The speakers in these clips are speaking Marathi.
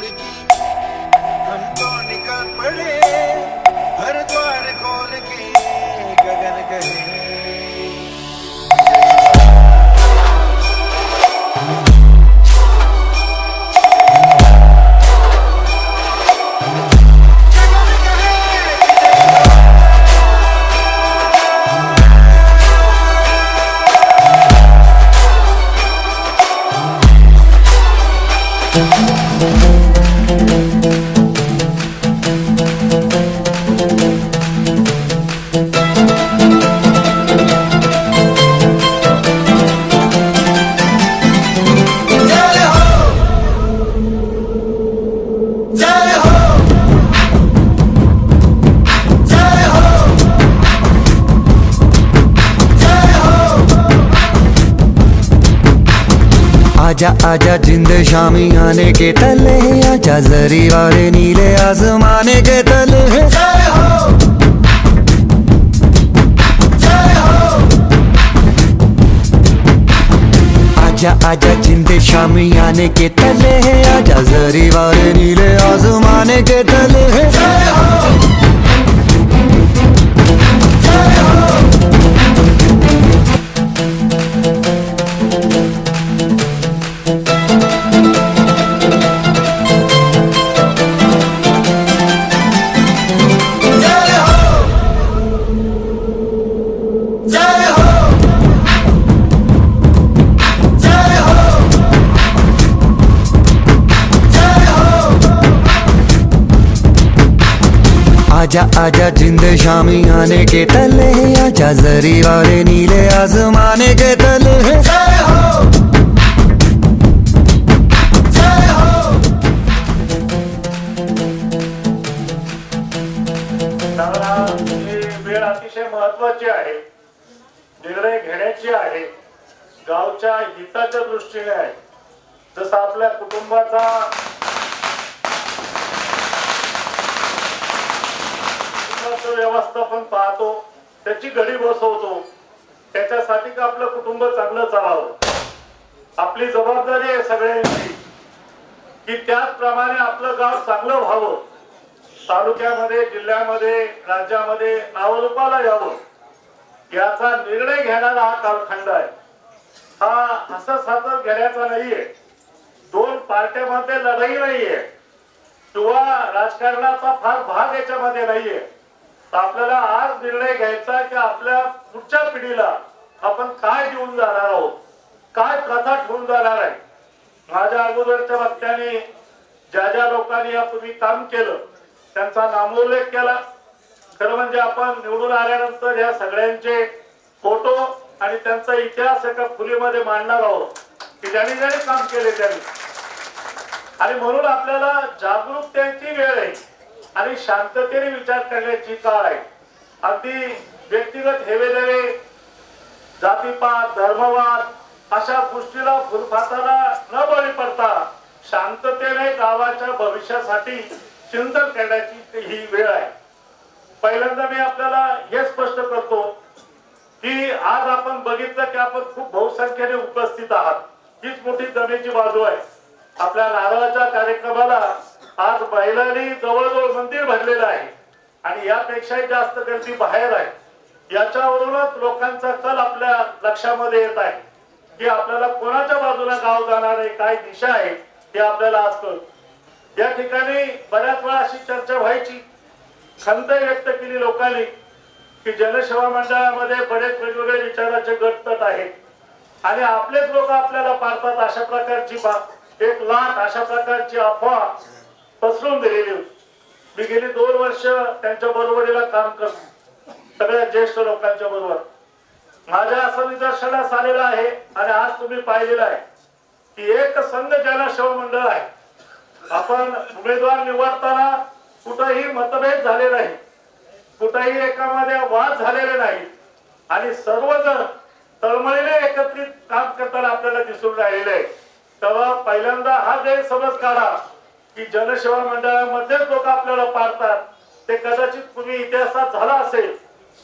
खोल की हम तो निकल पड़े हर द्वार खोल के गगन कहे आजा आजा जिंद शामी आने के तले आजा जरी वाले नीले आसमाने के तले जय हो जय हो आजा आजा जिंद शामी आने के तले आजा जरी वाले नीले आसमाने के तले जय हो जय हो आजा आजा जिंद शामी आने के तले आजा जरी वाले नीले आसमाने के तले जय हो जय हो ही वेळ अतिशय महत्वाची आहे, निर्णय घेण्याची आहे, गावच्या हिताच्या दृष्टीने आहे. जसं आपल्या कुटुंबाचा व्यवस्थापन पाहतो, त्याची घडी बसवतो, त्याच्यासाठी का आपलं कुटुंब चांगलं चालावं. आपली जबाबदारी आहे सगळ्यांची की त्याचप्रमाणे आपलं गाव चांगलं व्हावं, तालुक्यामध्ये, जिल्ह्यामध्ये, राज्यामध्ये नावरूपाला यावं, याचा निर्णय घेणारा हा कालखंड आहे. हा असं सातत घेण्याचा नाहीये, दोन पार्ट्यामध्ये लढाई नाहीये किंवा राजकारणाचा फार भाग याच्यामध्ये नाहीये. तर आपल्याला आज निर्णय घ्यायचा की आपल्या पुढच्या पिढीला आपण काय देऊन जाणार आहोत, काय प्रथा ठेवून जाणार आहे. माझ्या अगोदरच्या वक्त्यांनी ज्या ज्या लोकांनी यापूर्वी काम केलं त्यांचा नामोल्लेख केला. खरं म्हणजे आपण निवडून आल्यानंतर या सगळ्यांचे फोटो आणि त्यांचा इतिहास एका खोलीमध्ये मांडणार आहोत की ज्यांनी ज्यांनी काम केले त्यांनी. आणि म्हणून आपल्याला जागरूकतेची वेळ आहे आणि शांततेने विचार करण्याची काळ आहे. अगदी व्यक्तिगत हेवेदेवे, जातीपात, धर्मवाद अशा गोष्टीला फुलफाताला न बळी पडता शांततेने गावाच्या भविष्यासाठी चिंतन करण्याची ही वेळ आहे. पहिल्यांदा मी आपल्याला हे स्पष्ट करतो की आज आपण बघितलं की आपण खूप बहुसंख्येने उपस्थित आहात. हीच मोठी जमेची बाजू आहे. आपल्या नारळाच्या कार्यक्रमाला आज बैलांनी जवळजवळ मंदिर भरलेलं आहे आणि यापेक्षाही जास्त गर्दी बाहेर आहे. याच्यावरूनच लोकांचा कल आपल्या लक्षामध्ये येत आहे की आपल्याला कोणाच्या बाजूला गाव जाणार आहे, काय दिशा आहे हे आपल्याला आज कळतं. या ठिकाणी बऱ्याच वेळा अशी चर्चा व्हायची, खंत व्यक्त केली लोकांनी की जनसेवा मंडळामध्ये बरेच वेगवेगळे विचाराचे गट तट आहेत आणि आपलेच लोक आपल्याला पाडतात अशा प्रकारची एक लाट अशा प्रकारची अफवा पसरवून दिलेली होती. मी गेली 2 वर्ष त्यांच्या बरोबरीला काम करतो, सगळ्या ज्येष्ठ लोकांच्या बरोबर. माझ्या असं निदर्शनास आलेलं आहे आणि आज तुम्ही पाहिलेलं आहे की एक संघ जनसेवा मंडळ आहे. आपण उमेदवार निवडताना कुठेही मतभेद झाले नाही, कुठेही एकामध्ये वाद झालेले नाही आणि सर्वजण तळमळीने एकत्रित काम करताना आपल्याला दिसून राहिलेले आहे. तेव्हा पहिल्यांदा हा गैरसमज काढा की जनसेवा मंडळामध्येच लोक आपल्याला पाडतात. ते कदाचित पूर्वी इतिहासात झाला असेल,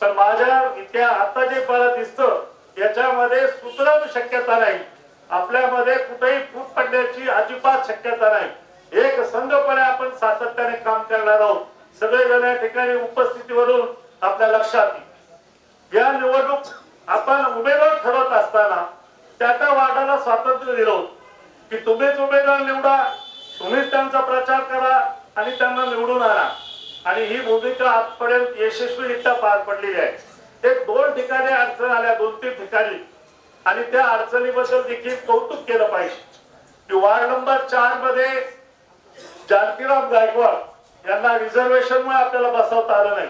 पण माझ्या आता जे मला दिसतं याच्यामध्ये सुतराम शक्यता नाही. आपल्यामध्ये कुठेही फूट पडण्याची अजिबात शक्यता नाही. एक संघपणे आपण सातत्याने काम करणार आहोत. सगळेजण या ठिकाणी उपस्थितीवरून आपल्या लक्षात येईल. या निवडणूक आपण उमेदवार ठरवत असताना त्या वार्डाला स्वातंत्र्य दिलं होतं की तुम्हीच उमेदवार निवडा, तुम्हीच त्यांचा प्रचार करा आणि त्यांना निवडून आणा. आणि ही भूमिका आजपर्यंत यशस्वीरित्या पार पडलेली आहे. एक 2 ठिकाणी अडचण आल्या, 2-3 ठिकाणी, आणि त्या अडचणीबद्दल देखील कौतुक केलं पाहिजे की वार्ड नंबर 4 मध्ये जानकीराम गायकवाड यांना रिझर्वेशनमुळे आपल्याला बसवता आलं नाही,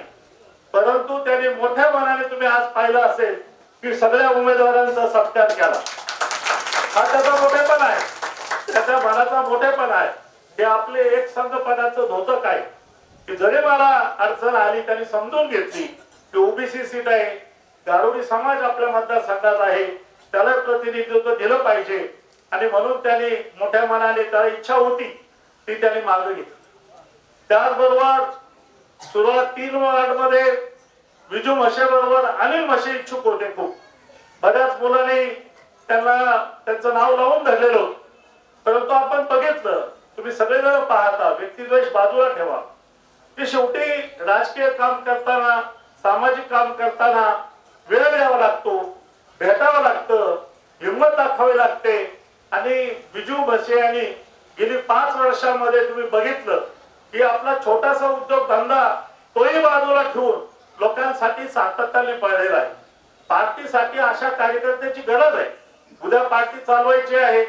परंतु त्यांनी मोठ्या मनाने तुम्ही आज पाहिलं असेल की सगळ्या उमेदवारांचा सत्कार केला. हा त्याचा मोठेपणा आहे, त्याच्या मनाचा मोठेपणा आहे. हे आपले एक संघपणाचं धोतक आहे की जरी मला अडचण आली त्यांनी समजून घेतली की ओबीसी सीट आहे, गारुडी समाज आपल्या मतदारसंघात आहे, त्याला प्रतिनिधित्व दिलं पाहिजे, आणि म्हणून त्यांनी मोठ्या मनाने, त्याला इच्छा होती ती त्यांनी मागणी घेतली. त्याचबरोबर सुरुवात 3 वार्ड मध्ये विजू म्हशे बरोबर अनिल म्हशे इच्छुक होते. खूप बऱ्याच मुलांनी त्यांना त्यांचं नाव लावून धरलेलं होतं, परंतु आपण बघितलं, तुम्ही सगळेजण पाहता, व्यक्तिद्वेष बाजूला ठेवा, की शेवटी राजकीय काम करताना, सामाजिक काम करताना वेळ द्यावा लागतो, भेटावं लागतं, हिंमत दाखवावी लागते. आणि विजू म्हशे यांनी गेली 5 वर्षांमध्ये तुम्ही बघितलं की आपला छोटासा उद्योगधंदा तोही बाजूला ठेवून लोकांसाठी सातत्याने पळलेला आहे. पार्टीसाठी अशा कार्यकर्त्याची गरज आहे. उद्या पार्टी चालवायची आहे,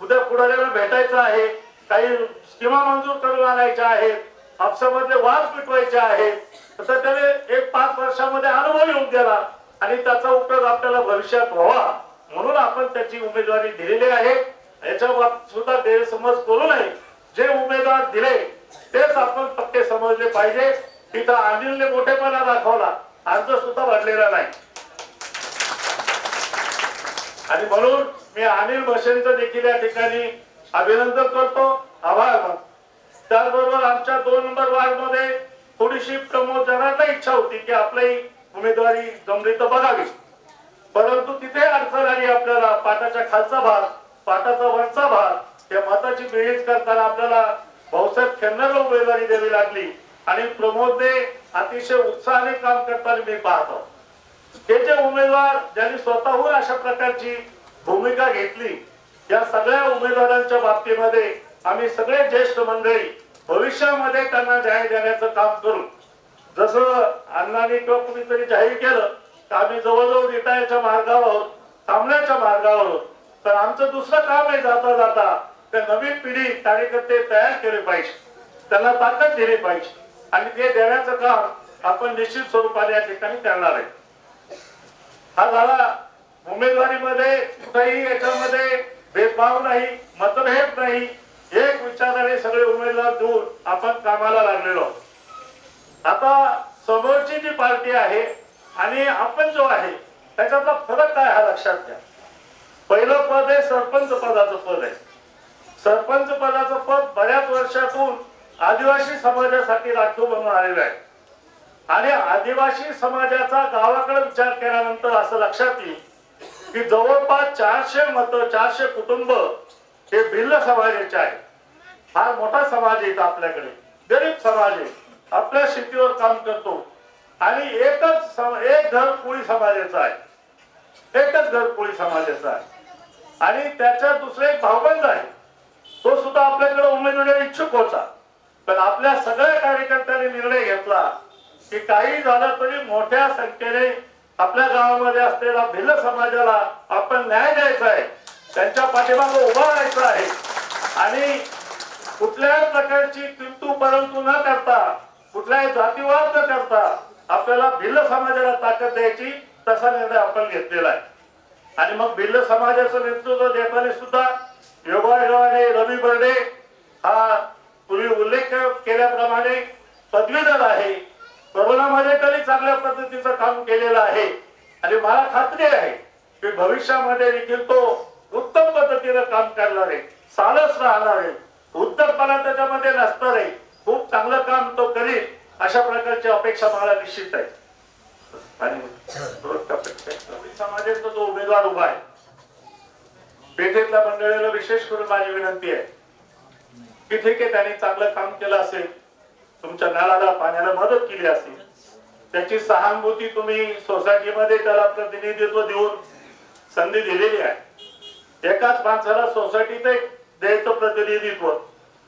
उद्या पुढाऱ्यांना भेटायचं आहे, काही स्कीमा मंजूर करून आणायच्या आहेत, आपसामधले वाद मिटवायचे आहेत, तर त्याने एक 5 वर्षामध्ये अनुभव येऊन गेला आणि त्याचा उपयोग आपल्याला भविष्यात व्हावा म्हणून आपण त्याची उमेदवारी दिलेली आहे. याच्या बाबतीत सुद्धा गैरसमज करू नये. जे उमेदवार दिले तेच आपण पक्के समजले पाहिजे. तिथं अनिलने मोठेपणा दाखवला, अर्ज सुद्धा भरलेला नाही, आणि म्हणून मी अनिल म्हशेंचं देखील या ठिकाणी अभिनंदन करतो, आभार मानतो. त्याचबरोबर आमच्या 2 नंबर वार्ड मध्ये थोडीशी प्रमोद जनांना इच्छा होती की आपली उमेदवारी जमली तर बघावी, परंतु तिथे अडचण आली. आपल्याला पाटाच्या खालचा भाग, पाटाचा वरचा भाग, त्या मताची बेरीज करताना आपल्याला भाऊसाहेब खेरनारला उमेदवारी द्यावी लागली, आणि प्रमोदने अतिशय उत्साहाने काम करताना मी पाहतो. हे जे उमेदवार ज्यांनी स्वतःहून अशा प्रकारची भूमिका घेतली, या सगळ्या उमेदवारांच्या बाबतीमध्ये आम्ही सगळे ज्येष्ठ मंडळी भविष्यामध्ये त्यांना न्याय देण्याचं काम करू. जसं अण्णांनी किंवा कुणीतरी जाहीर केलं तर आम्ही जवळजवळ रिटायरच्या मार्गावर आहोत, थांबण्याच्या मार्गावर आहोत, तर आमचं दुसरं काम आहे जाता जाता त्या नवीन पिढी कार्यकर्ते तयार केले पाहिजे, त्यांना ताकद दिली पाहिजे, आणि ते देण्याचं काम आपण निश्चित स्वरूपाने या ठिकाणी करणार आहे. हा झाला उमेदवारीमध्ये कुठेही याच्यामध्ये भेदभाव नाही, मतभेद नाही, एक विचाराने सगळे उमेदवार देऊन आपण कामाला लागलेलो आहोत. आता समोरची जी पार्टी आहे आणि आपण जो आहे त्याच्यातला फरक काय हा लक्षात घ्या. पहिलं पद आहे सरपंच पदाचं पद आहे. सरपंच पदाचं पद बऱ्याच वर्षातून आदिवासी समाजासाठी राखीव बनून आलेलं आहे, आणि आदिवासी समाजाचा गावाकडे विचार केल्यानंतर असं लक्षात येईल की जवळपास 400 मतं, 400 कुटुंब हे भिल्ल समाजाचे आहे. फार मोठा समाज आहे आपल्याकडे, गरीब समाज आहे, आपल्या शेतीवर काम करतो, आणि एक घर कोळी समाजाचा आहे, एकच घर कोळी समाजाचा आहे, आणि त्याच्या दुसरे एक भाऊबंद आहे, तो सुद्धा आपल्याकडे उमेदवारी इच्छुक होता. पण आपल्या सगळ्या कार्यकर्त्यांनी निर्णय घेतला की काही झालं तरी मोठ्या संख्येने आपल्या गावामध्ये असलेल्या भिल्ल समाजाला आपण न्याय द्यायचा आहे, त्यांच्या पाठीमागे उभा राहायचं आहे, आणि कुठल्याही प्रकारची किंतु परंतु न करता, कुठल्याही जातीवाद न करता आपल्याला भिल्ल समाजाला ताकद द्यायची, तसा निर्णय आपण घेतलेला आहे. आणि मग भिल्ल समाजाचं नेतृत्व देताना सुद्धा योगायोगाने रवी बर्डे हा पूर्वी उल्लेख केल्याप्रमाणे पदवीधर आहे, कोरोनामध्ये तरी चांगल्या पद्धतीचं काम केलेलं आहे, आणि मला खात्री आहे की भविष्यामध्ये देखील तो उत्तम पद्धतीने काम करणार आहे, सालच राहणार आहे, उद्धटपणा त्याच्यामध्ये नसणार आहे, खूप चांगलं काम तो करील, अशा प्रकारची अपेक्षा मला निश्चित आहे. आणि समाजाचा जो उमेदवार उभा आहे, पेठेतल्या मंडळीला विशेष करून माझी विनंती आहे की ठीक आहे त्यांनी चांगलं काम केलं असेल, तुमच्या नळाला पाण्याला मदत केली असेल, त्याची सहानुभूती तुम्ही सोसायटीमध्ये त्याला प्रतिनिधित्व देऊन संधी दिलेली आहे. एकाच माणसाला सोसायटीत द्यायचं प्रतिनिधित्व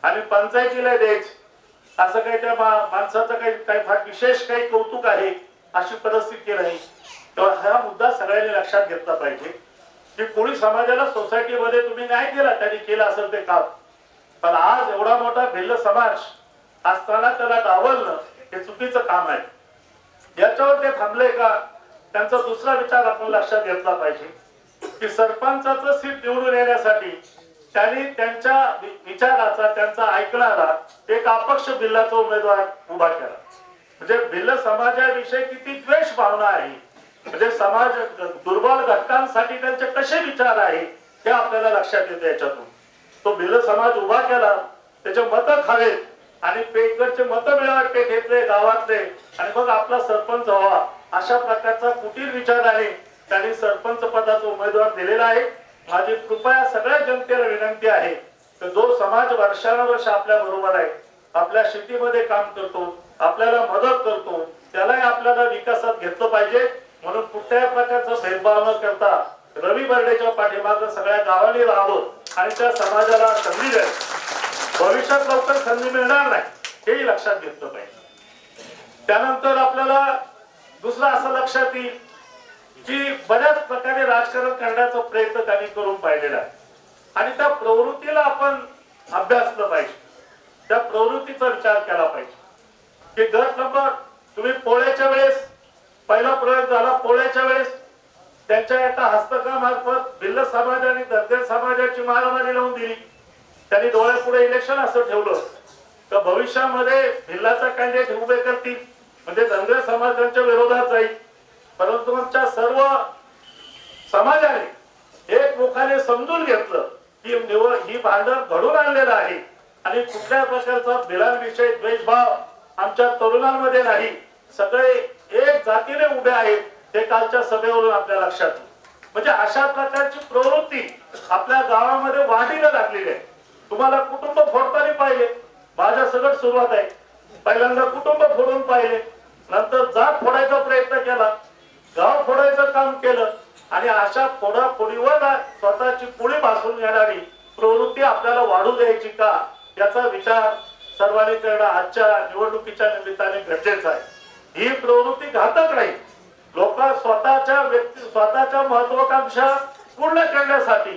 आणि पंचायतीला द्यायचं असं काही त्या माणसाचं काही फार विशेष काही कौतुक आहे अशी परिस्थिती नाही. तेव्हा हा मुद्दा सगळ्यांनी लक्षात घेतला पाहिजे की कोळी समाजाला सोसायटीमध्ये तुम्ही नाही केला, त्यांनी केलं असेल ते काम, पण आज एवढा मोठा भिल्ल समाज असताना त्याला डावलणं हे चुकीचं काम आहे. याच्यावर ते थांबले का? त्यांचा दुसरा विचार आपण लक्षात घेतला पाहिजे की सरपंचाचं सीट निवडून येण्यासाठी त्यांनी त्यांच्या विचाराचा त्यांचा ऐकणारा एक अपक्ष भिल्लाचा उमेदवार उभा केला. म्हणजे भिल्ल समाजाविषयी किती द्वेष भावना आहे, म्हणजे समाज दुर्बल घटकांसाठी त्यांचे कसे विचार आहे हे आपल्याला लक्षात येते. याच्यातून तो भिल्ल समाज उभा केला, त्याचे मतं खावेत आणि पेठकडचे मतं मिळावे पेठेतले गावातले आणि मग आपला सरपंच व्हावा अशा प्रकारचा कुटील विचाराने त्यांनी सरपंच पदाचा उमेदवार दिलेला आहे. माझी कृपया सगळ्या जनतेला विनंती आहे की जो समाज वर्षानुवर्ष आपल्या बरोबर आहे, आपल्या शेतीमध्ये काम करतो, आपल्याला मदत करतो, त्यालाही आपल्याला विकासात घेतलं पाहिजे. म्हणून कुठल्याही प्रकारचा भेदभाव न करता रवी बर्डेच्या पाठीमागे सगळ्या गावांनी राहावं आणि त्या समाजाला संधी द्यावी. भविष्यात लवकर संधी मिळणार नाही हेही लक्षात घेतलं पाहिजे. त्यानंतर आपल्याला दुसरं असं लक्षात येईल की बऱ्याच प्रकारे राजकारण करण्याचा प्रयत्न त्यांनी करून पाहिलेला आहे आणि त्या प्रवृत्तीला आपण अभ्यासलं पाहिजे, त्या प्रवृत्तीचा विचार केला पाहिजे की गट नंबर तुम्ही पोळ्याच्या वेळेस पहिला प्रयोग झाला. पोळ्याच्या वेळेस त्यांच्या एका हस्तकामार्फत भिल्ल समाज आणि धनगर समाजाची मारामारी लावून दिली. त्यांनी डोळ्यापुढे इलेक्शन असं ठेवलं तर भविष्यामध्ये भिल्लाचा कॅन्डिडेट उभे करतील म्हणजे धनगर समाज त्यांच्या विरोधात जाईल. परंतु आमच्या सर्व समाजाने एक मुखाने समजून घेतलं की ही भांडण घडून आणलेलं आहे आणि कुठल्या प्रकारचा भिलांविषयी द्वेषभाव आमच्या तरुणांमध्ये नाही, सगळे एक जातीने उभे आहेत हे कालच्या सभेवरून आपल्या लक्षात. म्हणजे अशा प्रकारची प्रवृत्ती आपल्या गावामध्ये वाढीला लागलेली आहे. तुम्हाला कुटुंब फोडताना पाहिले, माझ्या सगळं सुरुवात आहे. पहिल्यांदा कुटुंब फोडून पाहिले, नंतर जात फोडायचा प्रयत्न केला, गाव फोडायचं काम केलं आणि अशा फोडाफोडीवर स्वतःची पुळी भासून येणारी प्रवृत्ती आपल्याला वाढू द्यायची का याचा विचार सर्वांनी करणं आजच्या निवडणुकीच्या निमित्ताने गरजेचं आहे. ही प्रवृत्ती घातक राहील. लोक स्वतःच्या महत्वाकांक्षा पूर्ण करण्यासाठी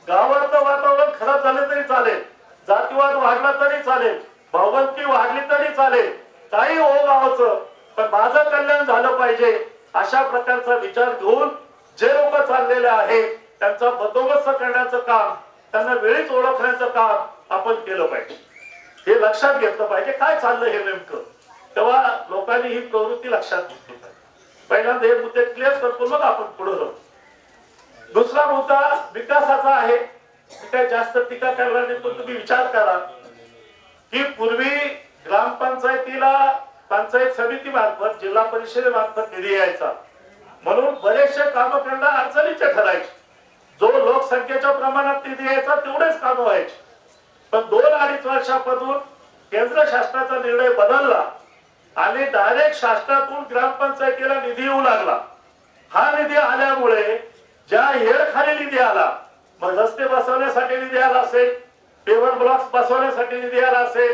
गावाचं वातावरण खराब झालं तरी चालेल, जातीवाद वाढला तरी चालेल, भावबंदकी वाढली तरी चालेल, काही हो गावाचं पण माझं कल्याण झालं पाहिजे अशा प्रकारचा विचार घेऊन जे लोक चाललेले आहेत त्यांचा बंदोबस्त करण्याचं काम, त्यांना वेळीच ओळखण्याचं काम आपण केलं पाहिजे. हे लक्षात घेतलं पाहिजे काय चाललं हे नेमकं. तेव्हा लोकांनी ही प्रवृत्ती लक्षात घेतली पाहिजे. पहिल्यांदा हे मुद्दे क्लिअर करतो मग आपण पुढे जाऊ. दुसरा मुद्दा विकासाचा आहे. काही जास्त टीका करणार नाही पण तुम्ही विचार करा की पूर्वी ग्रामपंचायतीला पंचायत समिती मार्फत जिल्हा परिषदेमार्फत निधी यायचा म्हणून बरेचसे काम करणं अडचणीचे ठरायचे. जो लोकसंख्येच्या प्रमाणात निधी यायचा तेवढेच काम व्हायचे. पण 2-2.5 वर्षापासून केंद्र शासनाचा निर्णय बदलला आणि डायरेक्ट शासनातून ग्रामपंचायतीला निधी येऊ लागला. हा निधी आल्यामुळे ज्या हेडखाली निधी आला, मग रस्ते बसवण्यासाठी निधी आला असेल, पेवर ब्लॉक्स बसवण्यासाठी निधी आला असेल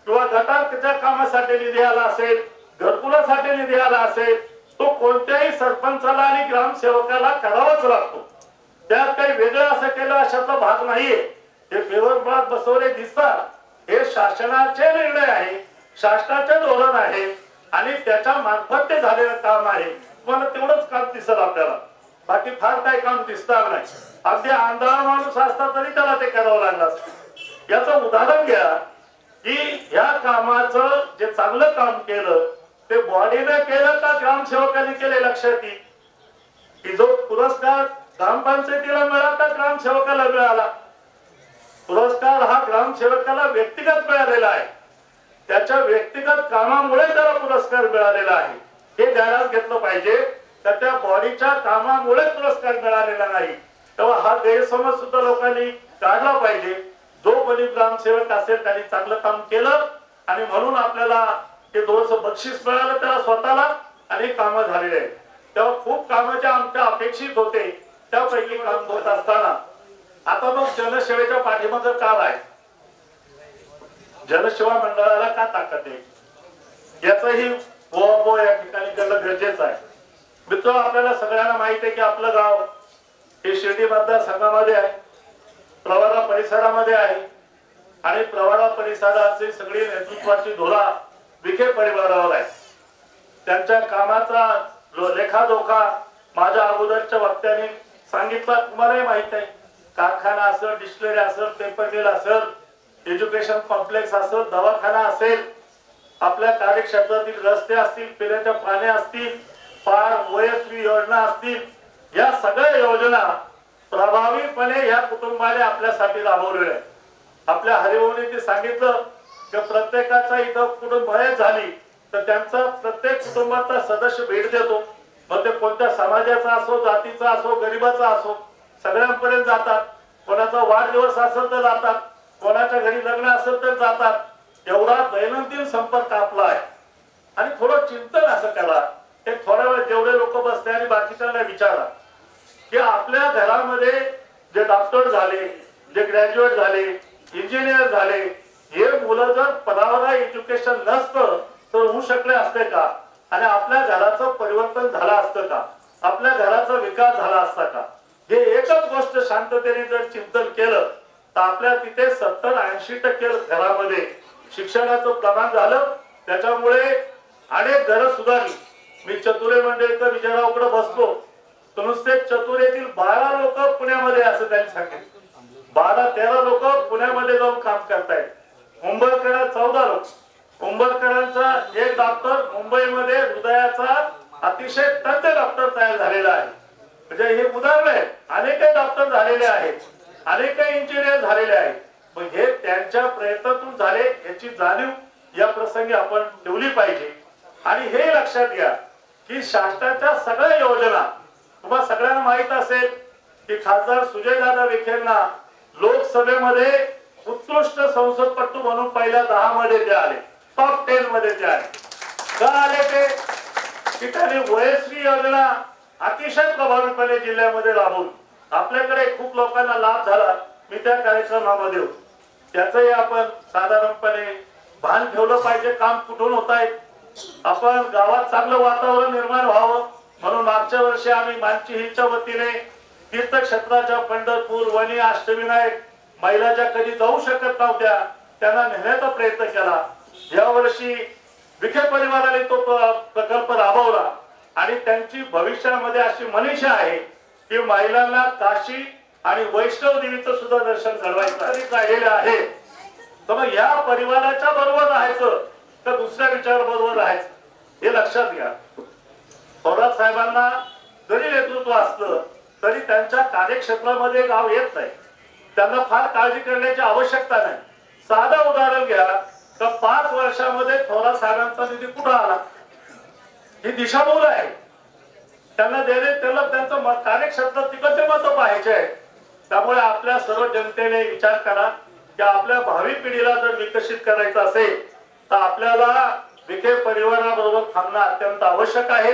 किंवा गटारच्या कामासाठी निधी आला असेल, घरकुलासाठी निधी आला असेल, तो कोणत्याही सरपंचाला आणि ग्रामसेवकाला करावाच लागतो. त्यात काही वेगळं असं केलं अशाचा भाग नाहीये. हे पेवर ब्लॉक बसवले दिसतात, हे शासनाचे निर्णय आहे, शासनाचे धोरण आहे आणि त्याच्या मार्फत ते झालेलं काम आहे. तुम्हाला तेवढंच काम दिसत आपल्याला, बाकी फार काही काम दिसणार नाही. अगदी आंधळा माणूस असता तरी त्याला ते करावं लागलं असतं. याचं उदाहरण घ्या की या कामाचं जे चांगलं काम केलं ते बॉडीने केलं का ग्रामसेवकांनी केले लक्षात येईल. की जो पुरस्कार ग्रामपंचायतीला मिळाला का ग्रामसेवकाला मिळाला. पुरस्कार हा ग्रामसेवकाला व्यक्तिगत मिळालेला आहे, त्याच्या व्यक्तिगत कामामुळे त्याला पुरस्कार मिळालेला आहे हे ध्यानात घेतलं पाहिजे. तर त्या बॉडीच्या कामामुळे पुरस्कार मिळालेला नाही. तेव्हा हा गैरसमज सुद्धा लोकांनी काढला पाहिजे. जो कोणी ग्रामसेवक असेल त्यांनी चांगलं काम केलं आणि म्हणून आपल्याला ते थोडंसं बक्षीस मिळालं त्याला स्वतःला आणि कामं झालेले आहेत. तेव्हा खूप कामं ज्या आमच्या अपेक्षित होते त्यापैकी काम होत असताना आता मग जनसेवेच्या पाठीमागं का आहे, जनसेवा मंडळाला का ताकद आहे याचंही ओळख या ठिकाणी करणं गरजेचं आहे. मित्र, आपल्याला सगळ्यांना माहित आहे की आपलं गाव हे शिर्डी मतदारसंघामध्ये आहे, प्रवरा परिसरामध्ये आहे आणि प्रवरा परिसराची सगळी नेतृत्वाची धुरा विखे परिवारावर आहे. त्यांच्या कामाचा लेखाजोखा माझ्या अगोदरच्या वक्त्यांनी सांगितलं, तुम्हालाही माहित आहे. कारखाना असेल, डिस्टिलरी असेल, पेपर मिल असेल, एज्युकेशन कॉम्प्लेक्स असेल, दवाखाना असेल, आपल्या कार्यक्षेत्रातील रस्ते असतील, पिण्याच्या पाणी असतील, फार वयस्वी योजना असतील, या सगळ्या योजना प्रभावीपणे या कुटुंबाने आपल्यासाठी राबवलेल्या आहेत. आपल्या हरिओमने सांगितलं की प्रत्येकाचा इथं कुटुंब मयत झाली तर त्यांचा प्रत्येक कुटुंबाचा सदस्य भेट देतो. मग ते कोणत्या समाजाचा असो, जातीचा असो, गरीबाचा असो, सगळ्यांपर्यंत जातात. कोणाचा वाढदिवस असेल तर जातात, कोणाच्या घरी लग्न असेल तर जातात. एवढा दैनंदिन संपर्क आपला आहे. आणि थोडं चिंतन असं करा, एक थोड्या वेळ जेवढे लोक बसले आणि बाकीच्यांना विचारा की आपल्या घरामध्ये जे डॉक्टर झाले, जे ग्रॅज्युएट झाले, इंजिनियर झाले, हे मुलं जर परावरा एज्युकेशन नसतं तर होऊ शकले असते का, आणि आपल्या घराचं परिवर्तन झालं असतं का, आपल्या घराचा विकास झाला असता का, हे एकच गोष्ट शांततेने जर चिंतन केलं तर आपल्या तिथे 70-80% घरामध्ये शिक्षणाचं प्रमाण झालं. त्याच्यामुळे अनेक घरं सुधारली. मी चतुरे मंडळकर विजयरावकडे बसलो तर नुसते चतुरेतील 12 लोक पुण्यामध्ये असं त्यांनी सांगितलं. 12-13 लोक पुण्यामध्ये जाऊन काम करतायत. मुंबईकडे 14 लोक. मुंबईकरांचा एक डॉक्टर मुंबईमध्ये हृदयाचा अतिशय तज्ञ डॉक्टर तयार झालेला आहे. म्हणजे हे उदाहरण आहे. अनेक डॉक्टर झालेले आहेत, अनेक इंजिनियर झालेले आहेत. मग हे त्यांच्या प्रयत्नातून झाले याची जाणीव या प्रसंगी आपण ठेवली पाहिजे. आणि हे लक्षात घ्या की शासनाच्या सगळ्या योजना, तुम्हाला सगळ्यांना माहित असेल की खासदार सुजयदादा विखेंना लोकसभेमध्ये उत्कृष्ट संसदपटू म्हणून पहिल्या 10 मध्ये ते आले, टॉप 10 मध्ये ते आले. का आले ते? की त्यांनी वयस्वी योजना अतिशय प्रभावीपणे जिल्ह्यामध्ये राबवली. आपल्याकडे खूप लोकांना लाभ झाला. मी त्या कार्यक्रमामध्ये होतो. त्याचंही आपण साधारणपणे भान ठेवलं पाहिजे. काम कुठून होत आहे, आपण गावात चांगलं वातावरण निर्माण व्हावं म्हणून मागच्या वर्षी आम्ही मानची हिलच्या वतीने तीर्थक्षेत्राच्या पंढरपूर, वणी, अष्टविनायक महिला ज्या कधी जाऊ शकत नव्हत्या त्यांना नेण्याचा प्रयत्न केला. या वर्षी विखे परिवाराने तो प्रकल्प राबवला आणि त्यांची भविष्यामध्ये अशी मनीषा आहे की महिलांना काशी आणि वैष्णव देवीचं सुद्धा दर्शन घडवायचं राहिलेलं आहे. तर मग या परिवाराच्या बरोबर राहायचं तर दुसऱ्या विचार बरोबर राहायचं हे लक्षात घ्या. थोरात साहेबांना जरी नेतृत्व असलं तरी त्यांच्या कार्यक्षेत्रामध्ये गाव येत नाही. त्यांना फार काळजी करण्याची आवश्यकता नाही. साधं उदाहरण घ्या तर 5 वर्षामध्ये थोरात साहेबांचा निधी कुठं आला, ही दिशाभूल आहे. त्यांना त्याला त्यांचं कार्यक्षेत्रात तिकडचे मत पाहायचे आहे. त्यामुळे आपल्या सर्व जनतेने विचार करा की आपल्या भावी पिढीला जर विकसित करायचं असेल तर आपल्याला विखे परिवाराबरोबर थांबणं अत्यंत आवश्यक आहे.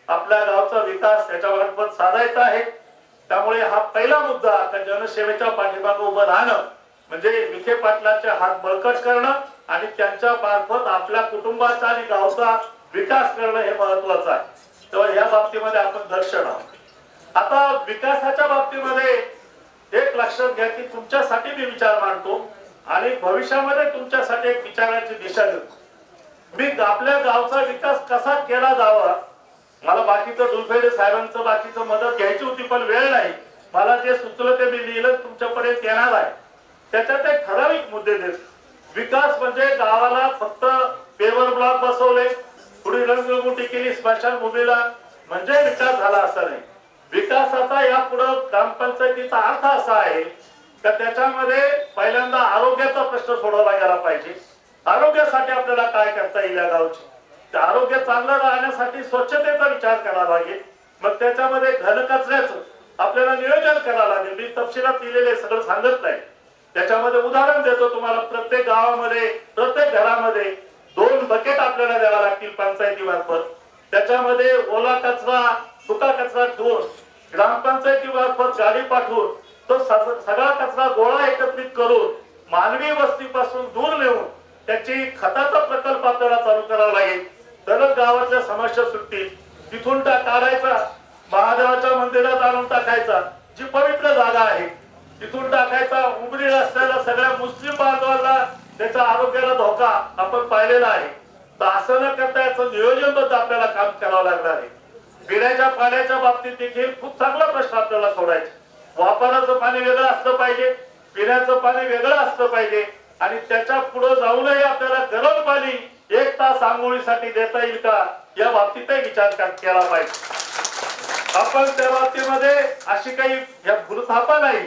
आपल्या गावचा विकास याच्यामार्फत साधायचा आहे. त्यामुळे हा पहिला मुद्दा का जनसेवेच्या पाठीमागे उभं राहणं म्हणजे विखे पाटलांचे हात बळकट करणं आणि त्यांच्या मार्फत आपल्या कुटुंबाचा आणि गावचा विकास करणं हे महत्वाचं आहे. तेव्हा या बाबतीमध्ये आपण दक्ष राहू. आता विकासाच्या बाबतीमध्ये एक लक्षात घ्या की तुमच्यासाठी मी विचार मांडतो आणि भविष्यामध्ये तुमच्यासाठी एक विचाराची दिशा देतो. मी आपल्या गावचा विकास कसा केला जावा, मला बाकीचं डुलफेडे साहेबांचं बाकीचं मदत घ्यायची होती पण वेळ नाही. मला जे सुचलं ते मी लिहिलं तुमच्यापर्यंत येणार आहे. त्याच्यात एक ठराविक मुद्दे देत. विकास म्हणजे गावाला फक्त पेवर ब्लॉक बसवले, थोडी रंगरंगोटी केली स्मशानभूमीला म्हणजे विकास झाला असा नाही. विकासाचा यापुढे ग्रामपंचायतीचा अर्थ असा आहे का त्याच्यामध्ये पहिल्यांदा आरोग्याचा प्रश्न सोडवला गेला पाहिजे. आरोग्यासाठी आपल्याला काय करता येईल या गावची, आरोग्य चांगलं राहण्यासाठी स्वच्छतेचा विचार करावा लागेल. मग त्याच्यामध्ये घनकचऱ्याचं आपल्याला नियोजन करावं लागेल. मी तपशिलात लिहिलेले सगळं सांगत नाही. त्याच्यामध्ये उदाहरण देतो तुम्हाला. प्रत्येक गावामध्ये प्रत्येक घरामध्ये 2 बकेट आपल्याला द्यावा लागतील पंचायतीमार्फत. त्याच्यामध्ये ओला कचरा सुका कचरा ठेवून ग्रामपंचायतीमार्फत गाडी पाठवून तो सगळा कचरा गोळा एकत्रित करून मानवी वस्तीपासून दूर नेऊन त्याची खताचा प्रकल्प आपल्याला चालू करावा लागेल. तरच गावातल्या समस्या सुटतील. तिथून काढायचा महादेवाच्या मंदिरात आणून टाकायचा, जी पवित्र जागा आहे तिथून टाकायचा. उमरी रस्त्याला सगळ्या मुस्लिम बांधवांना त्याच्या आरोग्याला धोका आपण पाहिलेला आहे. तर असं न करता याचं नियोजनबद्ध आपल्याला काम करावं लागणार आहे. पिण्याच्या पाण्याच्या बाबतीत देखील खूप चांगला प्रश्न आपल्याला सोडायचा. वापराचं पाणी वेगळं असलं पाहिजे, पिण्याचं पाणी वेगळं असलं पाहिजे आणि त्याच्या पुढे जाऊनही आपल्याला गरम पाणी 1 तास आंघोळीसाठी देता येईल का या बाबतीतही विचार केला पाहिजे. आपण त्या बाबतीमध्ये अशी काही भूलथापा नाही.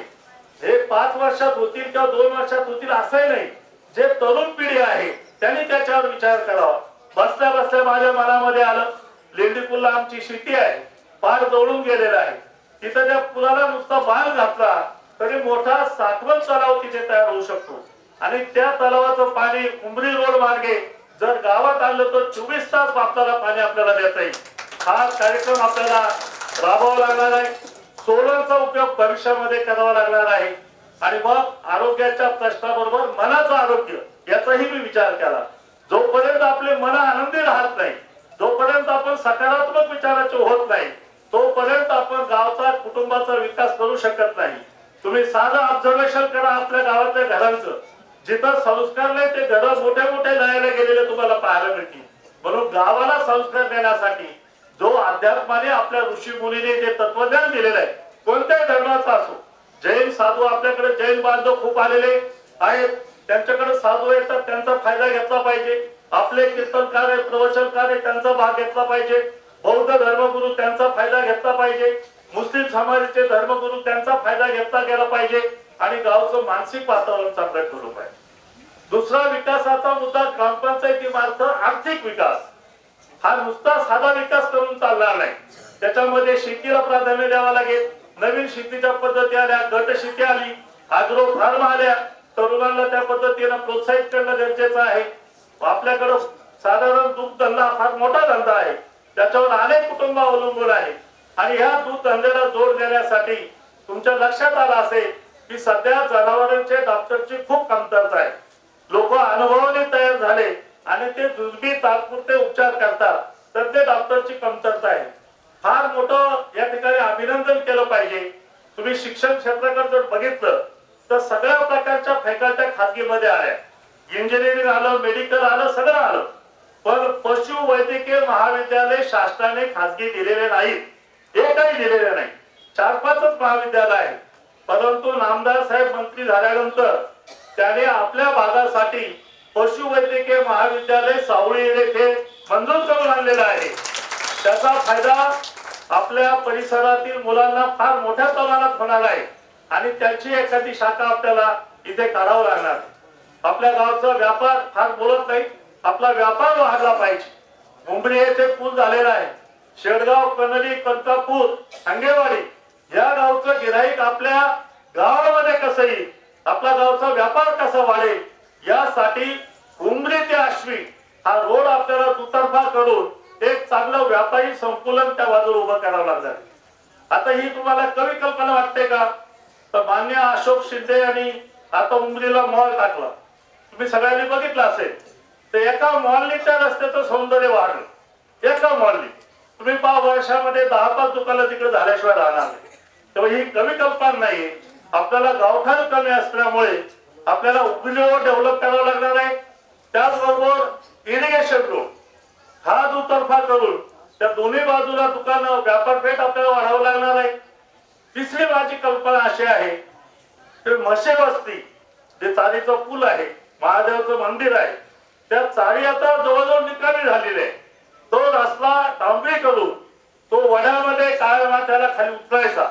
हे 5 वर्षात होतील किंवा 2 वर्षात होतील असंही नाही. जे तरुण पिढी आहे त्यांनी त्याच्यावर विचार करावा. बसल्या बसल्या माझ्या मनामध्ये आलं, लेंडीपूरला आमची शेती आहे, पार जवळून गेलेला आहे. तिथं त्या पुलाला नुसता बांध घातला तरी मोठा साठवण तलाव तिथे तयार होऊ शकतो आणि त्या तलावाचं पाणी उमरी रोड मार्गे जर गावात आणलं तर 24 तास वापराला पाणी आपल्याला देता येईल. हा कार्यक्रम आपल्याला राबवावा लागणार आहे. सोलरचा उपयोग भविष्यामध्ये करावा लागणार आहे आणि मग आरोग्याच्या प्रश्नाबरोबर मनाचं आरोग्य याचाही मी विचार केला. जोपर्यंत आपले मन आनंदी राहत नाही, जोपर्यंत आपण सकारात्मक विचाराचे होत नाही, तोपर्यंत आपण गावचा कुटुंबाचा विकास करू शकत नाही. तुम्ही साधं ऑब्झर्वेशन करा आपल्या गावातल्या घरांचं. जिथं संस्कार नाही ते घर मोठे मोठे जायला गेलेले तुम्हाला पाहायला मिळतील. म्हणून गावाला संस्कार देण्यासाठी जो अध्यात्माने आपल्या ऋषी मुनीने जे तत्वज्ञान दिलेलं आहे, कोणत्याही धर्माचा असो, जैन साधू आपल्याकडे जैन बांधव खूप आलेले आहेत, त्यांच्याकडे साधू येतात, त्यांचा फायदा घेतला पाहिजे. आपले कीर्तनकार आहे, प्रवचनकार आहे, त्यांचा भाग घेतला पाहिजे. बौद्ध धर्मगुरू त्यांचा फायदा घेतला पाहिजे. मुस्लिम समाजाचे धर्मगुरू त्यांचा फायदा घेतला गेला पाहिजे आणि गावचं मानसिक वातावरण चांगलं ठेवलं पाहिजे. दुसरा विकासाचा मुद्दा ग्रामपंचायतीमार्फत आर्थिक विकास. हा नुसता साधा विकास करून चालणार नाही. त्याच्यामध्ये शेतीला प्राधान्य द्यावं लागेल. नवीन शेतीच्या पद्धती आल्या, गट शेती आली, अॅग्रो फार्म आल्या, तरुणांना त्या पद्धतीनं प्रोत्साहित करणं गरजेचं आहे. आपल्याकडं साधारण दूध धंदा फार मोठा धंदा आहे, त्याच्यावर अनेक कुटुंब अवलंबून आहे आणि ह्या दूध धंद्याला जोड देण्यासाठी तुमच्या लक्षात आलं असेल की सध्या जनावरांचे डॉक्टरची खूप कमतरता आहे. लोक अनुभवाने तयार झाले आणि ते जुजबी तात्पुरते उपचार करतात, तर ते डॉक्टरची कमतरता आहे. फार मोठं या ठिकाणी अभिनंदन केलं पाहिजे. तुम्ही शिक्षण क्षेत्राकडे जर बघितलं तर सगळ्या प्रकारच्या फॅकल्ट्या खाजगीमध्ये आल्या. इंजिनिअरिंग आलं, मेडिकल आलं, सगळं आलं, पण पशु वैद्यकीय महाविद्यालय शासनाने खाजगी दिलेले नाहीत. एकही दिलेले नाही. 4-5च महाविद्यालय आहे. परंतु नामदार साहेब मंत्री झाल्यानंतर त्याने आपल्या भागासाठी पशुवैद्यकीय महाविद्यालय सावळी येथे मंजूर करून आणलेला आहे. त्याचा फायदा आपल्या परिसरातील मुलांना फार मोठ्या प्रमाणात होणार आहे आणि त्याची एखादी शाखा आपल्याला इथे काढावं लागणार. आपल्या गावचा व्यापार फार बोलत नाही, आपला व्यापार वाढला पाहिजे. मुंबई येथे पूल झालेला आहे. शेडगाव, कनली, कनकापूर, अंगेवाडी या गावचं गिराईक आपल्या गावामध्ये कसं येईल, आपला गावचा व्यापार कसा वाढेल, यासाठी उमरी ते आश्वी हा रोड आपल्याला दुतर्फा करून एक चांगलं व्यापारी संकुलन त्या बाजूला उभं करावं लागणार. आता ही तुम्हाला कवी कल्पना वाटते का? तर मान्य अशोक शिंदे यांनी आता उमरीला मॉल टाकला. तुम्ही सगळ्यांनी बघितलं असेल. तर एका मॉलनी त्या रस्त्याचं सौंदर्य वाढलं. एका मॉलनी तुम्ही 5 वर्षामध्ये 10-5 दुकानं तिकडे झाल्याशिवाय राहणार नाही. तेव्हा ही कमी कल्पना नाही. आपल्याला गावठाण कमी असल्यामुळे आपल्याला उपजीविका डेव्हलप करावं लागणार आहे. त्याचबरोबर इरिगेशन रोड हा दुतर्फा करून त्या दोन्ही बाजूला दुकानं, व्यापारपेठ आपल्याला वाढवावं लागणार आहे. तिसरी माझी कल्पना अशी आहे की म्हशे वस्ती जे चारीचं पूल आहे, महादेवाचं मंदिर आहे, त्या चारी आता जवळजवळ निकामी झालेले आहे. तो रस्ता डांबरी करून तो वड्यामध्ये काळ्या माथ्याला खाली उतरायचा